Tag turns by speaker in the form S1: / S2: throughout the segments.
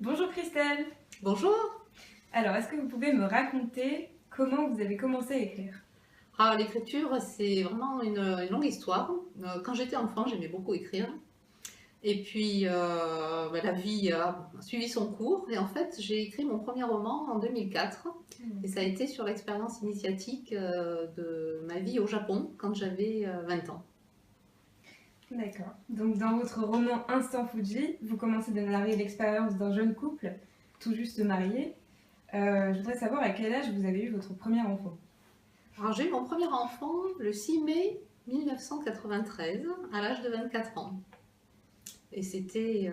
S1: Bonjour Christelle.
S2: Bonjour.
S1: Alors, est-ce que vous pouvez me raconter comment vous avez commencé à écrire?
S2: L'écriture, c'est vraiment une longue histoire. Quand j'étais enfant, j'aimais beaucoup écrire. Et puis, la vie a suivi son cours. Et en fait, j'ai écrit mon premier roman en 2004. Et ça a été sur l'expérience initiatique de ma vie au Japon quand j'avais 20 ans.
S1: D'accord. Donc, dans votre roman Instant Fuji, vous commencez de narrer l'expérience d'un jeune couple tout juste marié. Je voudrais savoir à quel âge vous avez eu votre premier enfant.
S2: Alors, j'ai eu mon premier enfant le 6 mai 1993, à l'âge de 24 ans. Et c'était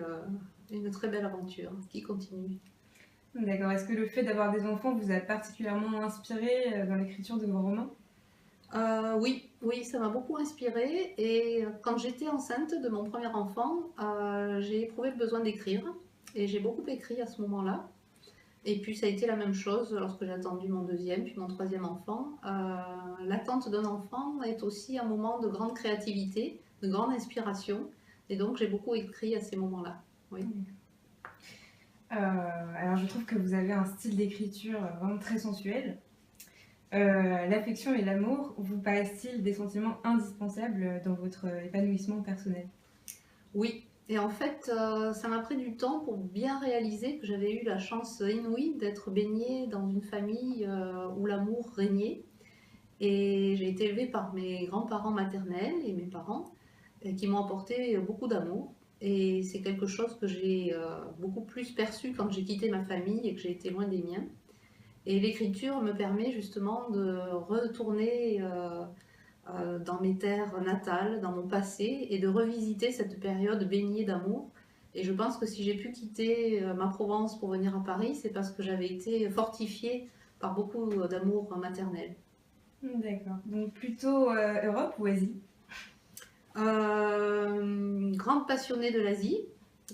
S2: une très belle aventure qui continue.
S1: D'accord. Est-ce que le fait d'avoir des enfants vous a particulièrement inspiré dans l'écriture de vos romans?
S2: Oui, oui, ça m'a beaucoup inspirée. Et quand j'étais enceinte de mon premier enfant, j'ai éprouvé le besoin d'écrire. Et j'ai beaucoup écrit à ce moment-là. Et puis ça a été la même chose lorsque j'ai attendu mon deuxième, puis mon troisième enfant. L'attente d'un enfant est aussi un moment de grande créativité, de grande inspiration. Et donc j'ai beaucoup écrit à ces moments-là. Oui.
S1: Alors, je trouve que vous avez un style d'écriture vraiment très sensuel. L'affection et l'amour vous paraissent-ils des sentiments indispensables dans votre épanouissement personnel?
S2: Oui, et en fait, ça m'a pris du temps pour bien réaliser que j'avais eu la chance inouïe d'être baignée dans une famille où l'amour régnait. Et j'ai été élevée par mes grands-parents maternels et mes parents qui m'ont apporté beaucoup d'amour. Et c'est quelque chose que j'ai beaucoup plus perçu quand j'ai quitté ma famille et que j'ai été loin des miens. Et l'écriture me permet justement de retourner dans mes terres natales, dans mon passé, et de revisiter cette période baignée d'amour. Et je pense que si j'ai pu quitter ma Provence pour venir à Paris, c'est parce que j'avais été fortifiée par beaucoup d'amour maternel.
S1: D'accord. Donc plutôt Europe ou Asie?
S2: Grande passionnée de l'Asie,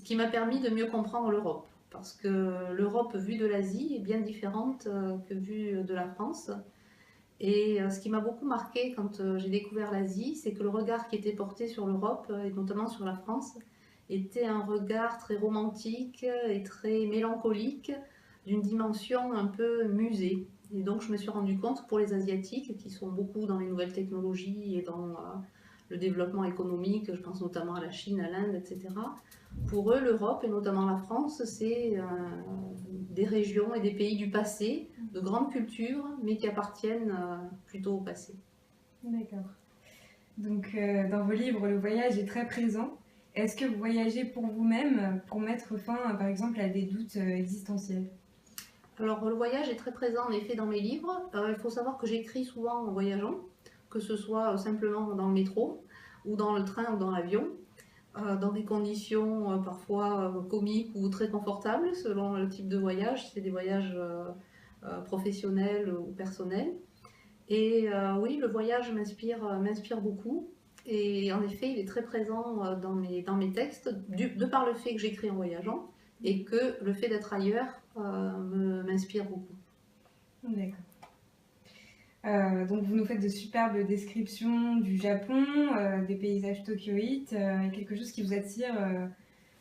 S2: qui m'a permis de mieux comprendre l'Europe. Parce que l'Europe vue de l'Asie est bien différente que vue de la France. Et ce qui m'a beaucoup marqué quand j'ai découvert l'Asie, c'est que le regard qui était porté sur l'Europe, et notamment sur la France, était un regard très romantique et très mélancolique, d'une dimension un peu musée. Et donc je me suis rendu compte que pour les Asiatiques, qui sont beaucoup dans les nouvelles technologies et dans le développement économique, je pense notamment à la Chine, à l'Inde, etc., pour eux, l'Europe et notamment la France, c'est des régions et des pays du passé, de grandes cultures, mais qui appartiennent plutôt au passé.
S1: D'accord. Donc dans vos livres, le voyage est très présent. Est-ce que vous voyagez pour vous-même pour mettre fin, par exemple, à des doutes existentiels?
S2: Alors le voyage est très présent en effet dans mes livres. Il faut savoir que j'écris souvent en voyageant, que ce soit simplement dans le métro, ou dans le train ou dans l'avion, dans des conditions parfois comiques ou très confortables selon le type de voyage, si c'est des voyages professionnels ou personnels. Et oui, le voyage m'inspire beaucoup. Et en effet, il est très présent dans mes textes, de par le fait que j'écris en voyageant et que le fait d'être ailleurs m'inspire beaucoup.
S1: D'accord. Donc vous nous faites de superbes descriptions du Japon, des paysages tokyoïtes, quelque chose qui vous attire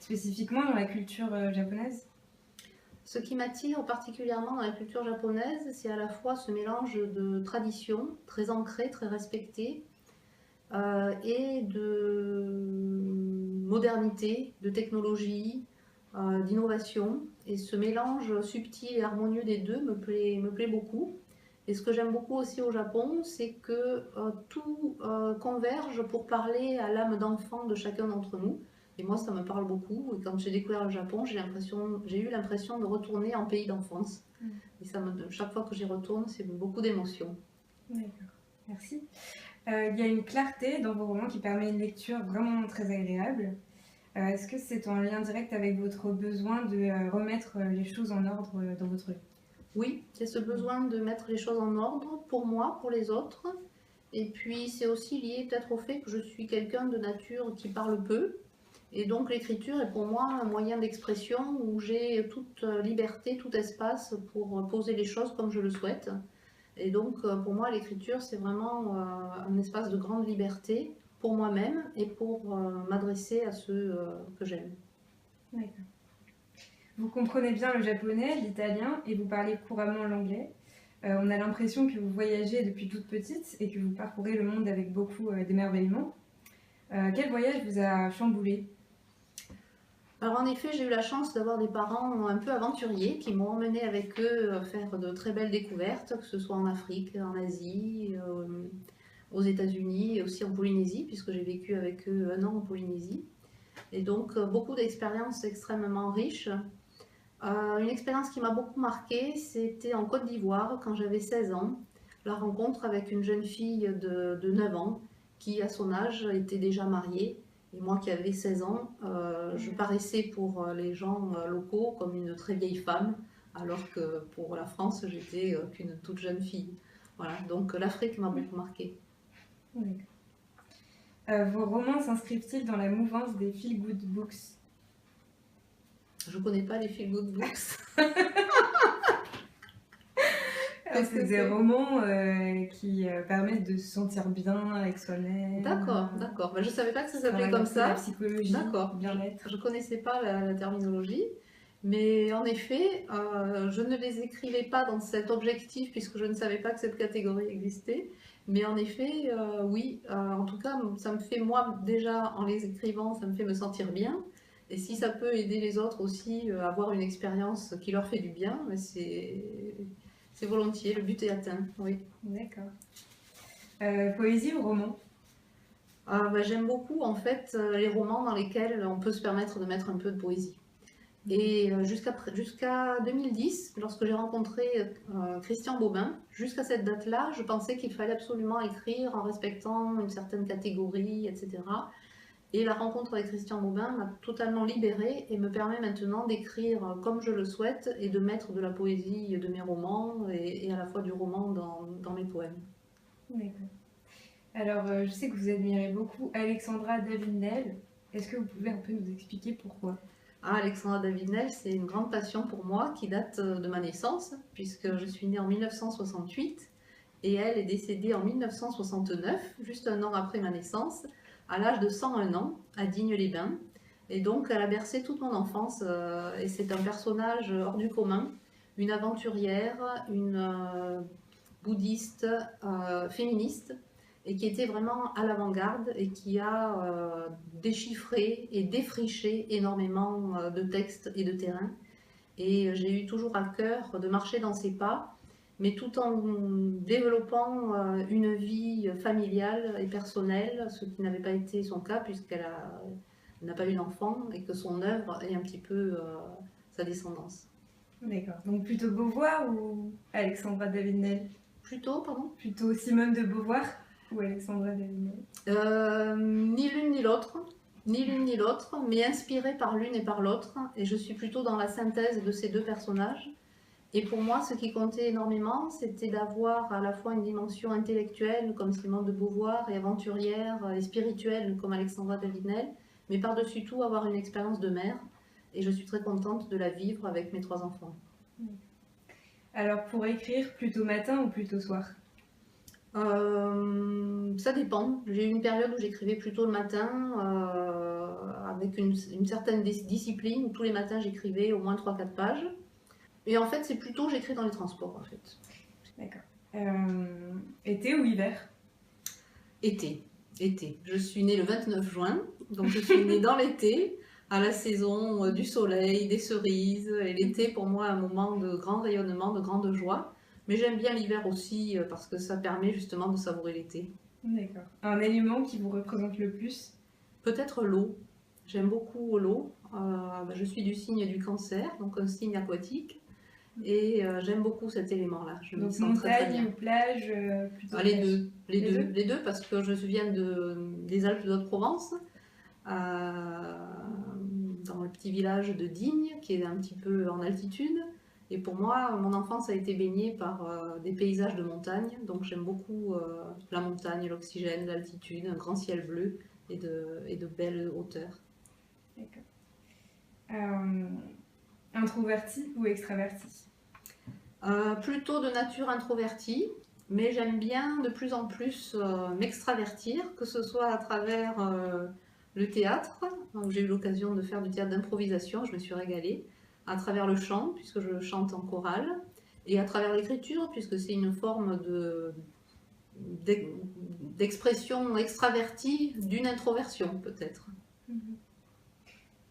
S1: spécifiquement dans la culture japonaise?
S2: Ce qui m'attire particulièrement dans la culture japonaise, c'est à la fois ce mélange de traditions très ancrées, très respectées, et de modernité, de technologie, d'innovation. Et ce mélange subtil et harmonieux des deux me plaît beaucoup. Et ce que j'aime beaucoup aussi au Japon, c'est que tout converge pour parler à l'âme d'enfant de chacun d'entre nous. Et moi, ça me parle beaucoup. Et quand j'ai découvert le Japon, j'ai eu l'impression de retourner en pays d'enfance. Et chaque fois que j'y retourne, c'est beaucoup d'émotions.
S1: D'accord, merci. Il y a une clarté dans vos romans qui permet une lecture vraiment très agréable. Est-ce que c'est en lien direct avec votre besoin de remettre les choses en ordre dans votre vie?
S2: Oui, c'est ce besoin de mettre les choses en ordre pour moi, pour les autres. Et puis c'est aussi lié peut-être au fait que je suis quelqu'un de nature qui parle peu. Et donc l'écriture est pour moi un moyen d'expression où j'ai toute liberté, tout espace pour poser les choses comme je le souhaite. Et donc pour moi l'écriture c'est vraiment un espace de grande liberté pour moi-même et pour m'adresser à ceux que j'aime.
S1: D'accord. Vous comprenez bien le japonais, l'italien et vous parlez couramment l'anglais. On a l'impression que vous voyagez depuis toute petite et que vous parcourez le monde avec beaucoup d'émerveillement. Quel voyage vous a chamboulé?
S2: Alors en effet, j'ai eu la chance d'avoir des parents un peu aventuriers qui m'ont emmené avec eux faire de très belles découvertes, que ce soit en Afrique, en Asie, aux États-Unis et aussi en Polynésie, puisque j'ai vécu avec eux 1 an en Polynésie. Et donc beaucoup d'expériences extrêmement riches. Une expérience qui m'a beaucoup marquée, c'était en Côte d'Ivoire quand j'avais 16 ans, la rencontre avec une jeune fille de 9 ans qui, à son âge, était déjà mariée. Et moi qui avais 16 ans, je paraissais pour les gens locaux comme une très vieille femme, alors que pour la France, j'étais qu'une toute jeune fille. Voilà, donc l'Afrique m'a beaucoup marquée.
S1: Vos romans s'inscrivent-ils dans la mouvance des feel-good books?
S2: Je connais pas les feel good books.
S1: C'est des romans qui permettent de se sentir bien avec soi-même.
S2: D'accord, d'accord. Ben, je savais pas que ça s'appelait comme ça.
S1: La psychologie,
S2: d'accord,
S1: bien-être.
S2: Je connaissais pas la terminologie. Mais en effet, je ne les écrivais pas dans cet objectif puisque je ne savais pas que cette catégorie existait. Mais en effet, oui, en tout cas, ça me fait, moi, déjà, en les écrivant, ça me fait me sentir bien. Et si ça peut aider les autres aussi à avoir une expérience qui leur fait du bien, c'est volontiers, le but est atteint, oui.
S1: D'accord. Poésie ou roman?
S2: J'aime beaucoup, en fait, les romans dans lesquels on peut se permettre de mettre un peu de poésie. Et jusqu'à 2010, lorsque j'ai rencontré Christian Bobin, jusqu'à cette date-là, je pensais qu'il fallait absolument écrire en respectant une certaine catégorie, etc. Et la rencontre avec Christian Bobin m'a totalement libérée et me permet maintenant d'écrire comme je le souhaite et de mettre de la poésie de mes romans et à la fois du roman dans mes poèmes.
S1: D'accord. Alors, je sais que vous admirez beaucoup Alexandra David-Néel. Est-ce que vous pouvez un peu nous expliquer pourquoi?
S2: Alexandra David-Néel, c'est une grande passion pour moi qui date de ma naissance, puisque je suis née en 1968 et elle est décédée en 1969, juste 1 an après ma naissance, à l'âge de 101 ans, à Digne-les-Bains. Et donc, elle a bercé toute mon enfance et c'est un personnage hors du commun, une aventurière, une bouddhiste, féministe, et qui était vraiment à l'avant-garde et qui a déchiffré et défriché énormément de textes et de terrains. Et j'ai eu toujours à cœur de marcher dans ses pas, mais tout en développant une vie familiale et personnelle, ce qui n'avait pas été son cas puisqu'elle n'a pas eu d'enfant et que son œuvre est un petit peu sa descendance.
S1: D'accord. Donc plutôt Beauvoir ou Alexandra David-Néel?
S2: Plutôt
S1: Simone de Beauvoir ou Alexandra David-Néel?
S2: Ni l'une ni l'autre. Ni l'une ni l'autre, mais inspirée par l'une et par l'autre. Et je suis plutôt dans la synthèse de ces deux personnages. Et pour moi, ce qui comptait énormément, c'était d'avoir à la fois une dimension intellectuelle, comme Simone de Beauvoir, et aventurière et spirituelle, comme Alexandra David-Néel, mais par-dessus tout, avoir une expérience de mère. Et je suis très contente de la vivre avec mes 3 enfants.
S1: Alors, pour écrire, plutôt matin ou plutôt soir?
S2: Ça dépend. J'ai eu une période où j'écrivais plutôt le matin, avec une certaine discipline, où tous les matins j'écrivais au moins 3-4 pages. Et en fait, c'est plutôt j'écris dans les transports, en fait.
S1: D'accord. Été ou hiver?
S2: Été. Je suis née le 29 juin, donc je suis née dans l'été, à la saison du soleil, des cerises. Et l'été, pour moi, est un moment de grand rayonnement, de grande joie. Mais j'aime bien l'hiver aussi, parce que ça permet justement de savourer l'été.
S1: D'accord. Un aliment qui vous représente le plus?
S2: Peut-être l'eau. J'aime beaucoup l'eau. Je suis du signe du Cancer, donc un signe aquatique. Et j'aime beaucoup cet élément-là. Je me sens très, très bien.
S1: Montagne ou plage plutôt
S2: les deux, parce que je viens des Alpes de Haute-Provence, dans le petit village de Digne, qui est un petit peu en altitude. Et pour moi, mon enfance a été baignée par des paysages de montagne. Donc j'aime beaucoup la montagne, l'oxygène, l'altitude, un grand ciel bleu et de belles hauteurs.
S1: D'accord. Introverti ou extraverti?
S2: Plutôt de nature introvertie, mais j'aime bien de plus en plus m'extravertir, que ce soit à travers le théâtre, où j'ai eu l'occasion de faire du théâtre d'improvisation, je me suis régalée, à travers le chant, puisque je chante en chorale, et à travers l'écriture, puisque c'est une forme d'expression extravertie d'une introversion, peut-être.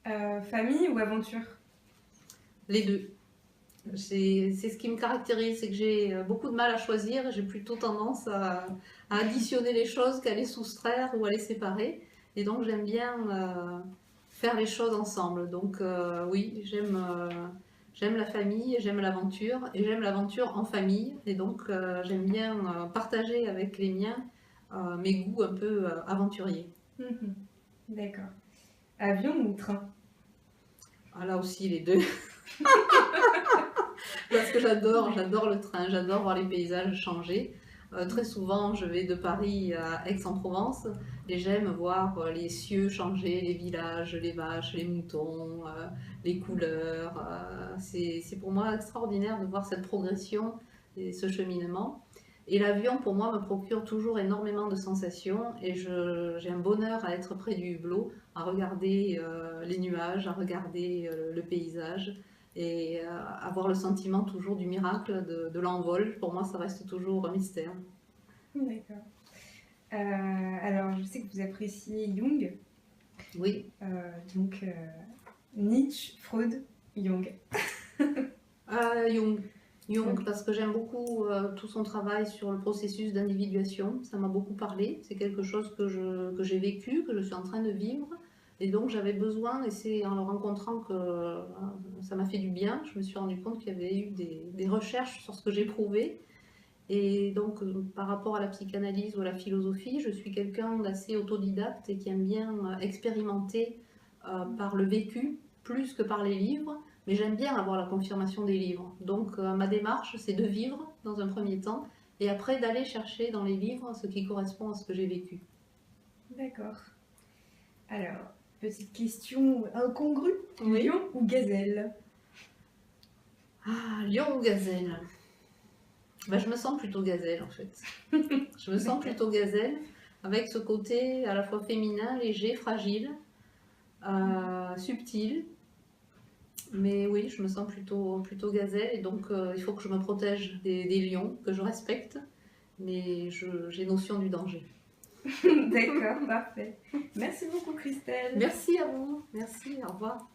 S1: Famille ou aventure?
S2: Les deux. C'est ce qui me caractérise, c'est que j'ai beaucoup de mal à choisir, j'ai plutôt tendance à additionner les choses qu'à les soustraire ou à les séparer. Et donc j'aime bien faire les choses ensemble. Donc oui, j'aime la famille, j'aime l'aventure, et j'aime l'aventure en famille. Et donc j'aime bien partager avec les miens mes goûts un peu aventuriers.
S1: D'accord. Avion ou train?
S2: Ah, là aussi les deux. Parce que j'adore le train, j'adore voir les paysages changer. Très souvent, je vais de Paris à Aix-en-Provence et j'aime voir les cieux changer, les villages, les vaches, les moutons, les couleurs. C'est pour moi extraordinaire de voir cette progression et ce cheminement. Et l'avion, pour moi, me procure toujours énormément de sensations et j'ai un bonheur à être près du hublot, à regarder les nuages, à regarder le paysage et avoir le sentiment toujours du miracle de l'envol. Pour moi, ça reste toujours un mystère.
S1: D'accord. Alors, je sais que vous appréciez Jung.
S2: Oui.
S1: Donc, Nietzsche, Freud, Jung.
S2: Jung. Jung, parce que j'aime beaucoup tout son travail sur le processus d'individuation. Ça m'a beaucoup parlé. C'est quelque chose que j'ai vécu, que je suis en train de vivre. Et donc j'avais besoin, et c'est en le rencontrant que ça m'a fait du bien. Je me suis rendu compte qu'il y avait eu des recherches sur ce que j'éprouvais. Et donc par rapport à la psychanalyse ou à la philosophie, je suis quelqu'un d'assez autodidacte et qui aime bien expérimenter par le vécu plus que par les livres. Mais j'aime bien avoir la confirmation des livres. Donc ma démarche, c'est de vivre dans un premier temps et après d'aller chercher dans les livres ce qui correspond à ce que j'ai vécu.
S1: D'accord. Alors, petite question incongrue.
S2: Oui.
S1: Lion ou gazelle?
S2: Ah, lion ou gazelle? Ben, je me sens plutôt gazelle en fait. Je me sens plutôt gazelle avec ce côté à la fois féminin, léger, fragile, subtil. Mais oui, je me sens plutôt gazelle et donc il faut que je me protège des lions, que je respecte, mais j'ai notion du danger.
S1: D'accord, parfait. Merci beaucoup Christelle.
S2: Merci à vous, merci, au revoir.